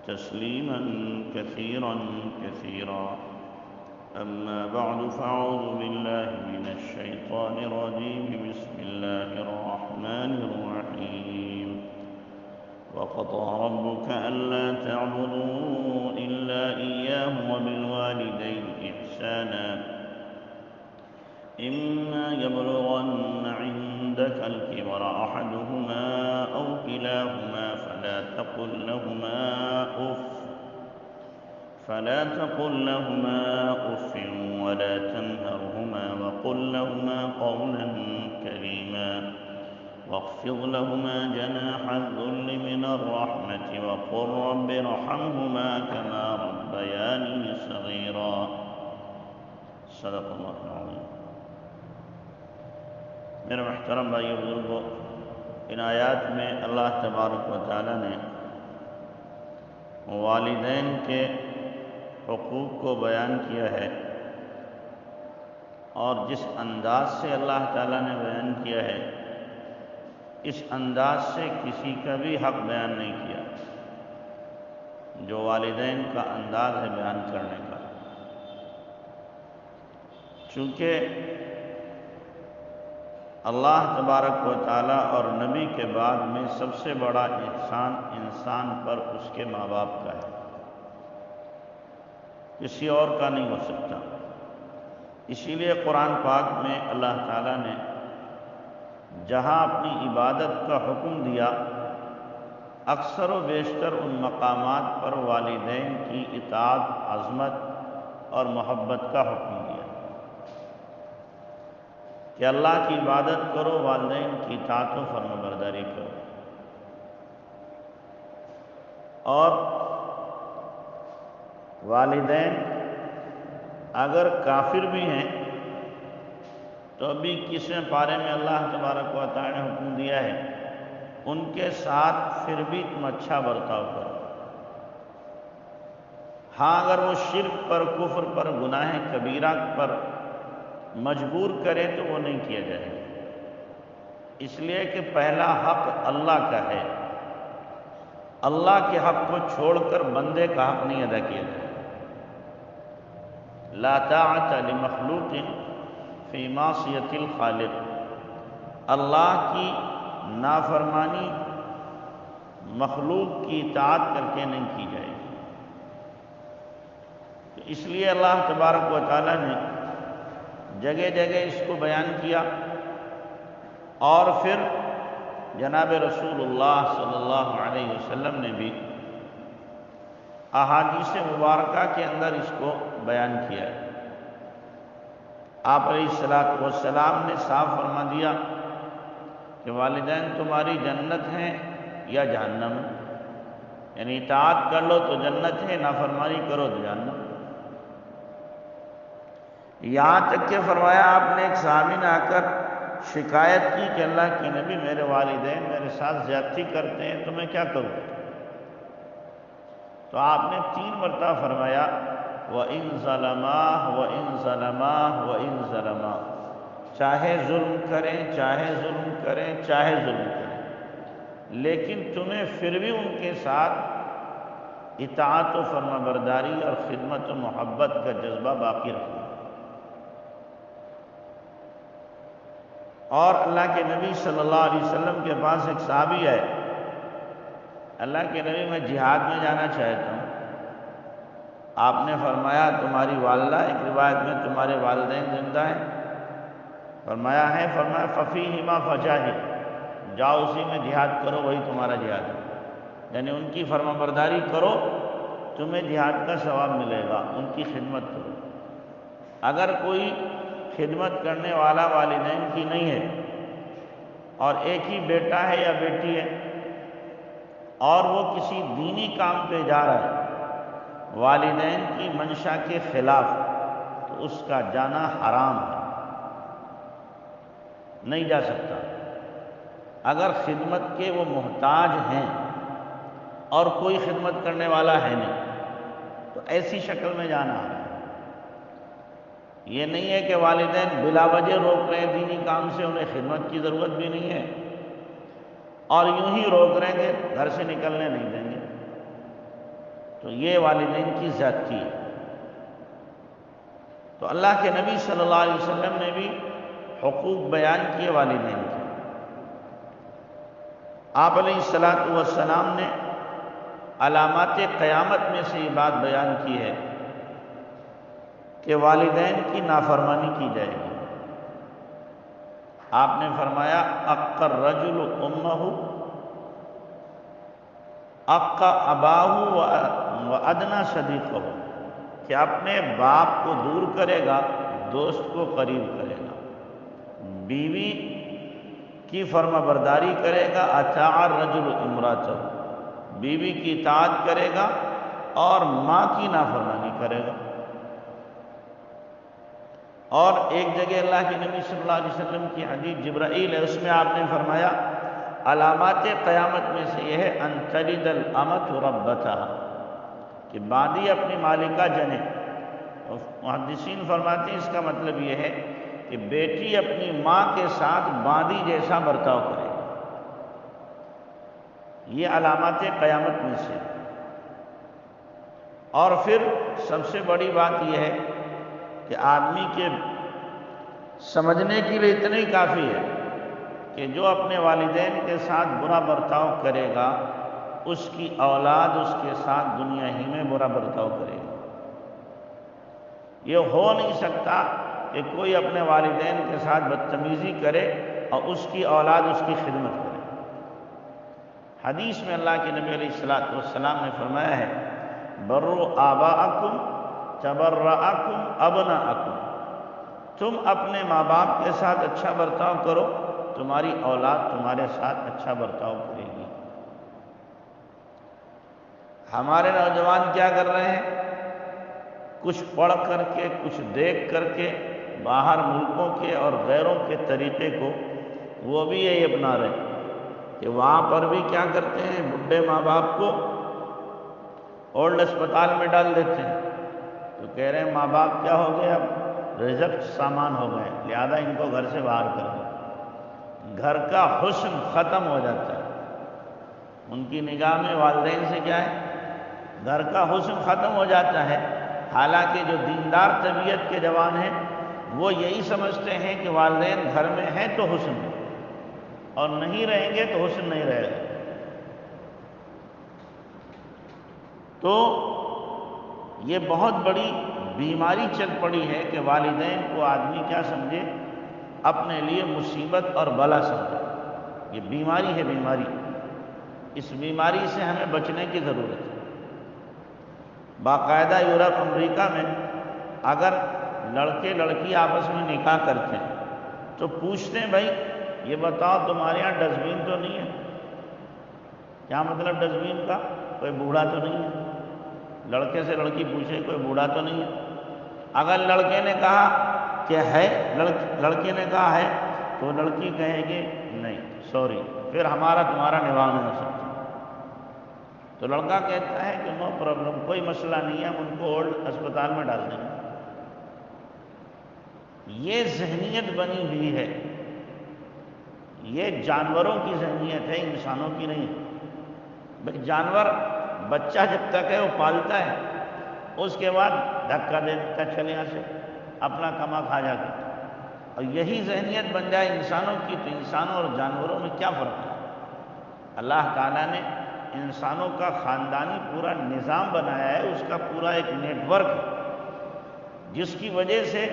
تسليما كثيرا كثيرا. أما بعد فأعوذ بالله من الشيطان الرجيم. بسم الله الرحمن الرحيم. وقضى ربك ألا تعبدوا إلا إياه وبالوالدين إحسانا إما يبلغن عندك الكبر أحدهما أو كلاهما فلا تقل لهما أف ولا تنهرهما وقل لهما قولا كريما واخفض لهما جناح الذل من الرحمة وقل رب ارحمهما كما ربياني صغيرا. صدق اللہ العظیم. میرے محترم بھائیو بزرگوں، ان آیات میں اللہ تبارک و تعالیٰ نے والدین کے حقوق کو بیان کیا ہے، اور جس انداز سے اللہ تعالیٰ نے بیان کیا ہے اس انداز سے کسی کا بھی حق بیان نہیں کیا جو والدین کا انداز ہے بیان کرنے کا. چونکہ اللہ تبارک و تعالیٰ اور نبی کے بعد میں سب سے بڑا احسان انسان پر اس کے ماں باپ کا ہے، کسی اور کا نہیں ہو سکتا. اسی لیے قرآن پاک میں اللہ تعالیٰ نے جہاں اپنی عبادت کا حکم دیا، اکثر و بیشتر ان مقامات پر والدین کی اطاعت، عظمت اور محبت کا حکم دیا کہ اللہ کی عبادت کرو، والدین کی اطاعت و فرمانبرداری کرو. اور والدین اگر کافر بھی ہیں تو ابھی کسویں پارے میں اللہ تبارک و تعالی نے حکم دیا ہے ان کے ساتھ پھر بھی تم اچھا برتاؤ کرو. ہاں اگر وہ شرک پر، کفر پر، گناہ کبیرہ پر مجبور کرے تو وہ نہیں کیا جائے گا، اس لیے کہ پہلا حق اللہ کا ہے. اللہ کے حق کو چھوڑ کر بندے کا حق نہیں ادا کیا جائے. لا طاعت لمخلوق فی معصیت الخالق. اللہ کی نافرمانی مخلوق کی اطاعت کر کے نہیں کی جائے گی. تو اس لیے اللہ تبارک و تعالیٰ نے جگہ جگہ اس کو بیان کیا، اور پھر جناب رسول اللہ صلی اللہ علیہ وسلم نے بھی احادیث مبارکہ کے اندر اس کو بیان کیا ہے. آپ علیہ السلام نے صاف فرما دیا کہ والدین تمہاری جنت ہیں یا جہنم، یعنی اطاعت کر لو تو جنت ہے، نافرمانی کرو تو جہنم. یہاں تک کہ فرمایا آپ نے ایک صحابی نے آ کر شکایت کی کہ اللہ کے نبی میرے والدین میرے ساتھ زیادتی کرتے ہیں تو میں کیا کروں؟ تو آپ نے 3 مرتبہ فرمایا وَإِن ظَلَمَا وَإِن ظَلَمَا وَإِن ظَلَمَا. چاہے ظلم کریں، چاہے ظلم کریں، چاہے ظلم کریں، لیکن تمہیں پھر بھی ان کے ساتھ اطاعت و فرمانبرداری اور خدمت و محبت کا جذبہ باقی رکھنا. اور اللہ کے نبی صلی اللہ علیہ وسلم کے پاس ایک صحابی ہے، اللہ کے نبی میں جہاد میں جانا چاہتا ہوں. آپ نے فرمایا تمہاری والدہ، ایک روایت میں تمہارے والدین زندہ ہیں؟ فرمایا ہے. فرمایا فَفِيهِمَا فَجَاهِدْ. جاؤ اسی میں جہاد کرو، وہی تمہارا جہاد ہے. یعنی ان کی فرمانبرداری کرو، تمہیں جہاد کا ثواب ملے گا. ان کی خدمت کرو. اگر کوئی خدمت کرنے والا والدین کی نہیں ہے اور ایک ہی بیٹا ہے یا بیٹی ہے اور وہ کسی دینی کام پہ جا رہا ہے والدین کی منشا کے خلاف، تو اس کا جانا حرام ہے، نہیں جا سکتا. اگر خدمت کے وہ محتاج ہیں اور کوئی خدمت کرنے والا ہے نہیں تو ایسی شکل میں جانا ہے. یہ نہیں ہے کہ والدین بلا وجہ روک رہے ہیں دینی کام سے، انہیں خدمت کی ضرورت بھی نہیں ہے اور یوں ہی روک رہے ہیں کہ گھر سے نکلنے نہیں دیں گے. تو یہ والدین کی زیادتی ہے۔ تو اللہ کے نبی صلی اللہ علیہ وسلم نے بھی حقوق بیان کیے والدین کے۔ آپ علیہ السلام نے علامات قیامت میں سے یہ بات بیان کی ہے کہ والدین کی نافرمانی کی جائے گی۔ آپ نے فرمایا اق الرجل امہ اق اباہ و ادنی صدیقہ، کہ اپنے باپ کو دور کرے گا، دوست کو قریب کرے گا، بیوی کی فرما برداری کرے گا، اطاع الرجل امرأتہ، بیوی کی اطاعت کرے گا اور ماں کی نافرمانی کرے گا۔ اور ایک جگہ اللہ کے نبی صلی اللہ علیہ وسلم کی حدیث جبرائیل ہے، اس میں آپ نے فرمایا علامات قیامت میں سے یہ ہے ان تلد الامۃ ربتہا، کہ باندی اپنی مالکہ جنے۔ محدثین فرماتے ہیں اس کا مطلب یہ ہے کہ بیٹی اپنی ماں کے ساتھ باندی جیسا برتاؤ کرے، یہ علامات قیامت میں سے۔ اور پھر سب سے بڑی بات یہ ہے کہ آدمی کے سمجھنے کے لیے اتنا ہی کافی ہے کہ جو اپنے والدین کے ساتھ برا برتاؤ کرے گا، اس کی اولاد اس کے ساتھ دنیا ہی میں برا برتاؤ کرے گا۔ یہ ہو نہیں سکتا کہ کوئی اپنے والدین کے ساتھ بدتمیزی کرے اور اس کی اولاد اس کی خدمت کرے۔ حدیث میں اللہ کے نبی علیہ السلام نے فرمایا ہے بروا آباءکم تبرأکم ابناءکم، تم اپنے ماں باپ کے ساتھ اچھا برتاؤ کرو، تمہاری اولاد تمہارے ساتھ اچھا برتاؤ کرے گی۔ ہمارے نوجوان کیا کر رہے ہیں؟ کچھ پڑھ کر کے، کچھ دیکھ کر کے باہر ملکوں کے اور غیروں کے طریقے کو وہ بھی یہی اپنا رہے ہیں کہ وہاں پر بھی کیا کرتے ہیں، بڈھے ماں باپ کو اولڈ اسپتال میں ڈال دیتے ہیں، تو کہہ رہے ہیں ماں باپ کیا ہو گئے، اب ریزرو سامان ہو گئے، لہذا ان کو گھر سے باہر کر دو۔ گھر کا حسن ختم ہو جاتا ہے، ان کی نگاہ میں والدین سے کیا ہے، گھر کا حسن ختم ہو جاتا ہے۔ حالانکہ جو دیندار طبیعت کے جوان ہیں وہ یہی سمجھتے ہیں کہ والدین گھر میں ہیں تو حسن ہے، اور نہیں رہیں گے تو حسن نہیں رہے گا۔ تو یہ بہت بڑی بیماری چل پڑی ہے کہ والدین کو آدمی کیا سمجھے، اپنے لیے مصیبت اور بلا سمجھے۔ یہ بیماری ہے، بیماری۔ اس بیماری سے ہمیں بچنے کی ضرورت ہے۔ باقاعدہ یورپ امریکہ میں اگر لڑکے لڑکی آپس میں نکاح کرتے ہیں تو پوچھتے ہیں بھائی یہ بتاؤ تمہارے یہاں ڈسٹ بین تو نہیں ہے؟ کیا مطلب ڈسٹ بین کا؟ کوئی بوڑھا تو نہیں ہے؟ لڑکے سے لڑکی پوچھے کوئی بوڑھا تو نہیں ہے؟ اگر لڑکے نے کہا کہ ہے، لڑکے نے کہا ہے، تو لڑکی کہے گی نہیں سوری، پھر ہمارا تمہارا نباہ نہیں ہو سکتا۔ تو لڑکا کہتا ہے کہ نو پرابلم، کوئی مسئلہ نہیں ہے، ہم ان کو اولڈ اسپتال میں ڈال دیں گے۔ یہ ذہنیت بنی ہوئی ہے، یہ جانوروں کی ذہنیت ہے، انسانوں کی نہیں ہے۔ بھئی جانور بچہ جب تک ہے وہ پالتا ہے، اس کے بعد دھکا دے دیتا چلے یہاں سے، اپنا کما کھا جاتا۔ اور یہی ذہنیت بن جائے انسانوں کی، تو انسانوں اور جانوروں میں کیا فرق ہے؟ اللہ تعالیٰ نے انسانوں کا خاندانی پورا نظام بنایا ہے، اس کا پورا ایک نیٹ ورک ہے، جس کی وجہ سے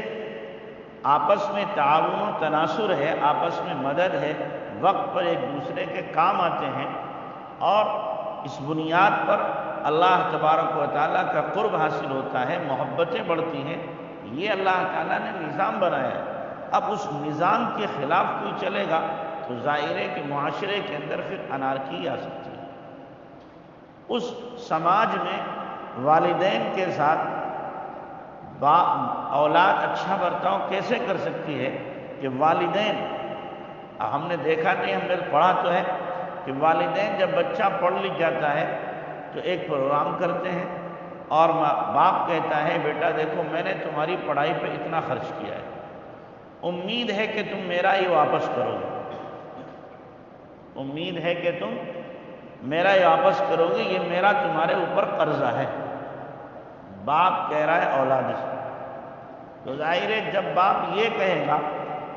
آپس میں تعاون و تناصر ہے، آپس میں مدد ہے، وقت پر ایک دوسرے کے کام آتے ہیں، اور اس بنیاد پر اللہ تبارک و تعالیٰ کا قرب حاصل ہوتا ہے، محبتیں بڑھتی ہیں۔ یہ اللہ تعالیٰ نے نظام بنایا ہے۔ اب اس نظام کے خلاف کوئی چلے گا تو ظاہر ہے کہ معاشرے کے اندر پھر انارکی آ سکتی ہے۔ اس سماج میں والدین کے ساتھ اولاد اچھا برتاؤ کیسے کر سکتی ہے کہ والدین، ہم نے دیکھا نہیں، ہم نے پڑھا تو ہے کہ والدین جب بچہ پڑھ لکھ جاتا ہے تو ایک پروگرام کرتے ہیں، اور باپ کہتا ہے بیٹا دیکھو میں نے تمہاری پڑھائی پہ اتنا خرچ کیا ہے، امید ہے کہ تم میرا یہ واپس کرو گے، امید ہے کہ تم میرا یہ واپس کرو گے، یہ میرا تمہارے اوپر قرضہ ہے۔ باپ کہہ رہا ہے اولاد سے، تو ظاہر ہے جب باپ یہ کہے گا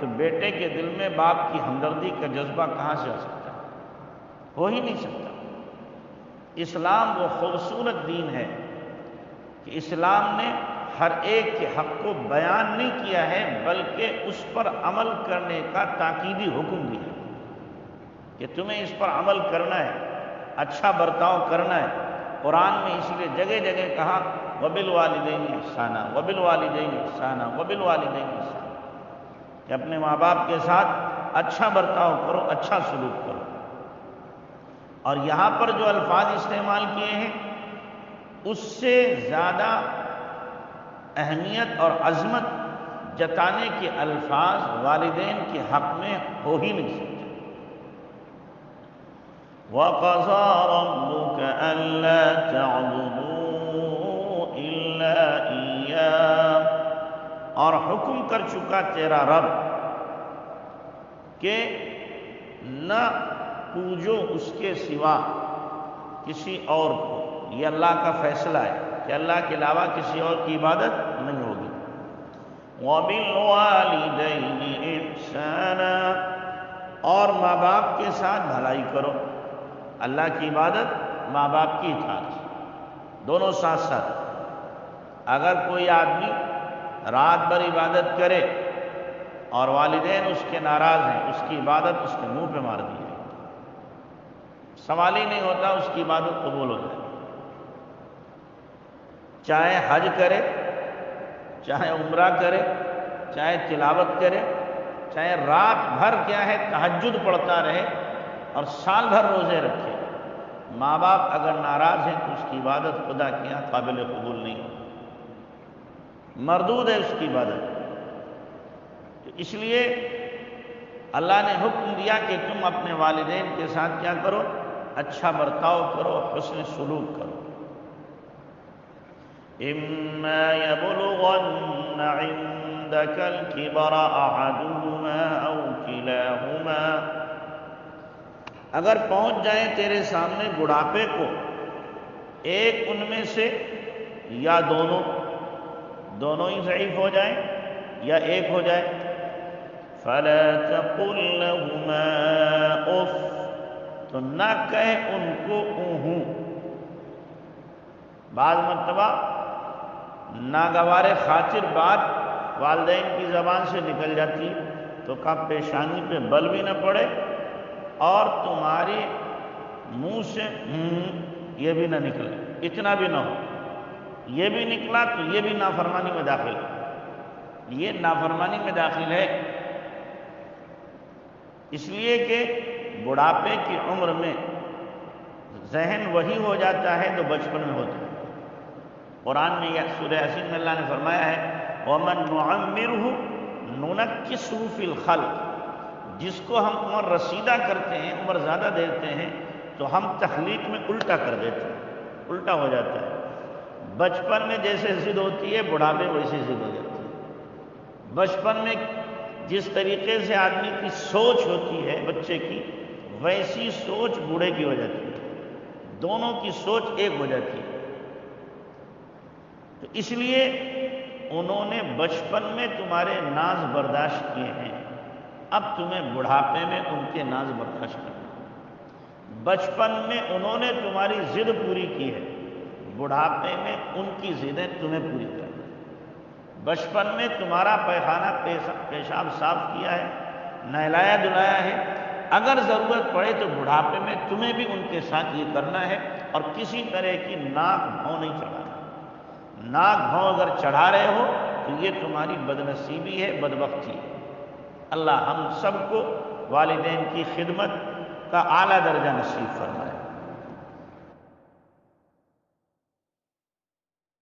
تو بیٹے کے دل میں باپ کی ہمدردی کا جذبہ کہاں سے آ سکتا ہے؟ ہو ہی نہیں سکتا۔ اسلام وہ خوبصورت دین ہے کہ اسلام نے ہر ایک کے حق کو بیان نہیں کیا ہے، بلکہ اس پر عمل کرنے کا تاکیدی حکم دیا کہ تمہیں اس پر عمل کرنا ہے، اچھا برتاؤ کرنا ہے۔ قرآن میں اس لیے جگہ جگہ کہا وَبِالْوَالِدَيْنِ إِحْسَانًا وَبِالْوَالِدَيْنِ إِحْسَانًا وَبِالْوَالِدَيْنِ إِحْسَانًا، کہ اپنے ماں باپ کے ساتھ اچھا برتاؤ کرو، اچھا سلوک کرو۔ اور یہاں پر جو الفاظ استعمال کیے ہیں اس سے زیادہ اہمیت اور عظمت جتانے کے الفاظ والدین کے حق میں ہو ہی نہیں سکتے۔ وَقَضَىٰ رَبُّكَ أَلَّا تَعْبُدُوا إِلَّا إِيَّاهُ، اور حکم کر چکا تیرا رب کہ نہ پوجو اس کے سوا کسی اور کو۔ یہ اللہ کا فیصلہ ہے کہ اللہ کے علاوہ کسی اور کی عبادت نہیں ہوگی۔ وَبِالْوَالِدَيْنِ إِحْسَانًا، اور ماں باپ کے ساتھ بھلائی کرو۔ اللہ کی عبادت، ماں باپ کی اطاعت، دونوں ساتھ ساتھ۔ اگر کوئی آدمی رات بھر عبادت کرے اور والدین اس کے ناراض ہیں، اس کی عبادت اس کے منہ پہ مار دی ہے، سوال ہی نہیں ہوتا اس کی عبادت قبول ہو جائے۔ چاہے حج کرے، چاہے عمرہ کرے، چاہے تلاوت کرے، چاہے رات بھر کیا ہے تہجد پڑھتا رہے اور سال بھر روزے رکھے، ماں باپ اگر ناراض ہیں تو اس کی عبادت خدا کے یہاں قابل قبول نہیں ہے، مردود ہے اس کی عبادت۔ تو اس لیے اللہ نے حکم دیا کہ تم اپنے والدین کے ساتھ کیا کرو؟ اچھا برتاؤ کرو، حسن سلوک کرو۔ إِمَّا يَبْلُغَنَّ عِندَكَ الْكِبَرَ أَحَدُهُمَا أَوْ كِلَاهُمَا، اگر پہنچ جائیں تیرے سامنے بڑھاپے کو ایک ان میں سے یا دونوں ہی ضعیف ہو جائیں یا ایک ہو جائے، فَلَا تَقُلْ لَهُمَا أُفٍّ، تو نہ کہے ان کو اونہوں۔ بعض مرتبہ ناگوار خاطر بات والدین کی زبان سے نکل جاتی تو کب پیشانی پہ بل بھی نہ پڑے اور تمہارے منہ سے یہ بھی نہ نکلے، اتنا بھی نہ ہو، یہ بھی نکلا تو یہ بھی نافرمانی میں داخل ہے، یہ نافرمانی میں داخل ہے۔ اس لیے کہ بڑھاپے کی عمر میں ذہن وہی ہو جاتا ہے جو بچپن میں ہوتا ہے۔ قرآن میں سورہ یاسین میں اللہ نے فرمایا ہے وَمَن نُعَمِّرْهُ نُنَكِّسْهُ فِي الْخَلْقِ، جس کو ہم عمر رسیدہ کرتے ہیں، عمر زیادہ دیتے ہیں تو ہم تخلیق میں الٹا کر دیتے ہیں، الٹا ہو جاتا ہے۔ بچپن میں جیسے ضد ہوتی ہے بڑھاپے ویسے ضد ہو جاتی ہے۔ بچپن میں جس طریقے سے آدمی کی سوچ ہوتی ہے بچے کی، ویسی سوچ بوڑھے کی ہو جاتی ہے، دونوں کی سوچ ایک ہو جاتی ہے۔ تو اس لیے انہوں نے بچپن میں تمہارے ناز برداشت کیے ہیں، اب تمہیں بڑھاپے میں ان کے ناز برداشت کرنا۔ بچپن میں انہوں نے تمہاری ضد پوری کی ہے، بڑھاپے میں ان کی ضدیں تمہیں پوری کرنا۔ بچپن میں تمہارا پیخانہ پیشاب صاف کیا ہے، نہلایا دھلایا ہے، اگر ضرورت پڑے تو بڑھاپے میں تمہیں بھی ان کے ساتھ یہ کرنا ہے، اور کسی طرح کی ناک بھوں نہیں چڑھانا۔ ناک بھوں اگر چڑھا رہے ہو تو یہ تمہاری بدنصیبی ہے، بدبختی ہے۔ اللہ ہم سب کو والدین کی خدمت کا اعلیٰ درجہ نصیب فرمائے۔